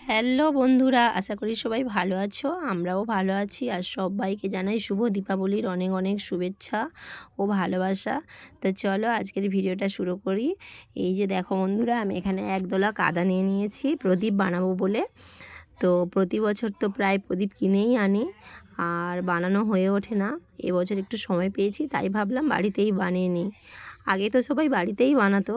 Hello বন্ধুরা, আশা করি সবাই ভালো আছো। আমরাও ভালো আছি। আর সবাইকে জানাই শুভ দীপাবলির অনেক অনেক শুভেচ্ছা ও ভালোবাসা। তো চলো আজকের ভিডিওটা শুরু করি। এই যে দেখো বন্ধুরা, আমি এখানে একদলা কাদা নিয়ে নিয়েছি প্রদীপ বানাবো বলে। তো প্রতি বছর তো প্রায় প্রদীপ কিনেই আনি, আর বানানো হয়ে ওঠে না। এবছর একটু সময় পেয়েছি, তাই ভাবলাম বাড়িতেই বানিয়ে নিই। আগে তো সবাই বাড়িতেই বানাতো,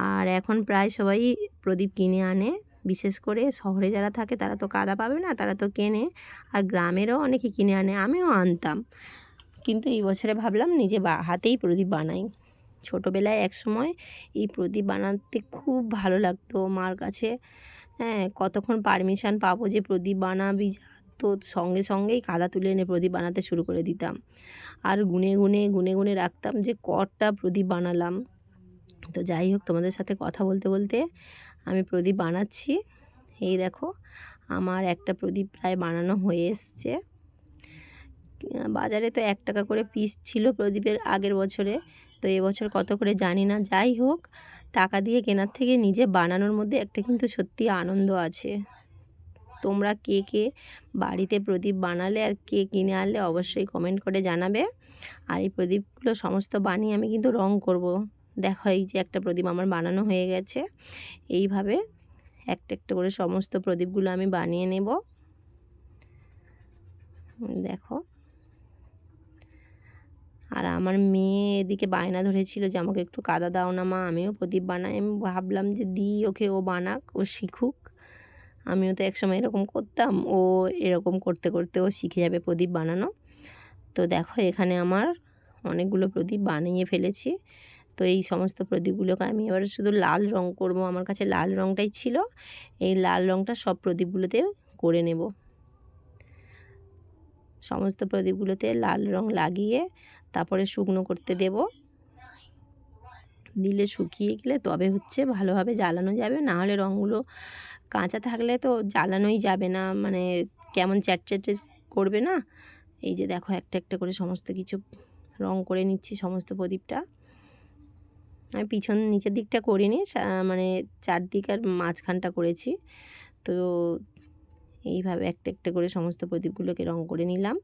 আর এখন প্রায় সবাই প্রদীপ কিনে আনে। বিশেষ করে শহরে যারা থাকে তারা তো কাদা পাবে না, তারা তো কেনে। আর গ্রামেরও অনেকে কিনে আনে, আমিও আনতাম। কিন্তু এই বছরে ভাবলাম নিজে হাতেই প্রদীপ বানাই। ছোটোবেলায় একসময় এই প্রদীপ বানাতে খুব ভালো লাগতো মার কাছে। হ্যাঁ, কতক্ষণ পারমিশন পাবো যে প্রদীপ বানাবি যা, তো সঙ্গে সঙ্গেই কাদা তুলে এনে প্রদীপ বানাতে শুরু করে দিতাম। আর গুনে গুনে গুনে গুনে রাখতাম যে কটা প্রদীপ বানালাম। তো যাই হোক, তোমাদের সাথে কথা বলতে বলতে আমি প্রদীপ বানাচ্ছি। এই দেখো, আমার একটা প্রদীপ প্রায় বানানো হয়ে এসছে। বাজারে তো 1 টাকা করে পিস ছিল প্রদীপের আগের বছরে, তো এবছর কত করে জানি না। যাই হোক, টাকা দিয়ে কেনার থেকে নিজে বানানোর মধ্যে একটা কিন্তু সত্যি আনন্দ আছে। তোমরা কে কে বাড়িতে প্রদীপ বানালে আর কে কিনে আনলে অবশ্যই কমেন্ট করে জানাবে। আর এই প্রদীপগুলো সমস্ত বানিয়ে আমি কিন্তু রং করব। দেখো, এই যে একটা প্রদীপ আমার বানানো হয়ে গেছে। এইভাবে একটা একটা করে সমস্ত প্রদীপগুলো আমি বানিয়ে নেব। দেখো, আর আমার মেয়ে এদিকে বায়না ধরেছিল যে আমাকে একটু কাদা দাও না মা, আমিও প্রদীপ বানাই। আমি ভাবলাম যে দিই ওকে, ও বানাক, ও শিখুক। আমিও তো একসময় এরকম করতাম, ও এরকম করতে করতে ও শিখে যাবে প্রদীপ বানানো। তো দেখো, এখানে আমার অনেকগুলো প্রদীপ বানিয়ে ফেলেছি। তো এই সমস্ত প্রদীপগুলোকে আমি এবার শুধু লাল রং করব। আমার কাছে লাল রংটাই ছিল। এই লাল রংটা সব প্রদীপগুলোতে করে নেব। সমস্ত প্রদীপগুলোতে লাল রং লাগিয়ে তারপরে শুকনো করতে দেব। দিলে শুকিয়ে গেলে তবে হচ্ছে ভালোভাবে জ্বালানো যাবে, না হলে রঙগুলো কাঁচা থাকলে তো জ্বালানোই যাবে না, মানে কেমন চ্যাটচ্যাটে করবে না। এই যে দেখো, একটা একটা করে সমস্ত কিছু রং করে নিচ্ছি সমস্ত প্রদীপটা। আমি পিছন নিচের দিকটা করিনি, মানে চারদিক আর মাঝখানটা করেছি। তো এইভাবে একটা একটা করে সমস্ত প্রদীপগুলোকে রং করে নিলাম।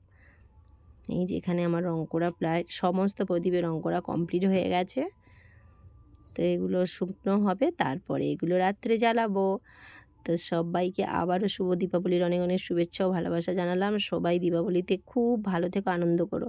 এই যে এখানে আমার রং করা প্রায় সমস্ত প্রদীপে রং করা কমপ্লিট হয়ে গেছে। তো এগুলো শুকনো হবে, তারপরে এগুলো রাত্রে জ্বালাবো। তো সবাইকে আবারও শুভ দীপাবলির অনেক অনেক শুভেচ্ছা ও ভালোবাসা জানালাম। সবাই দীপাবলিতে খুব ভালো থেকো, আনন্দ করো।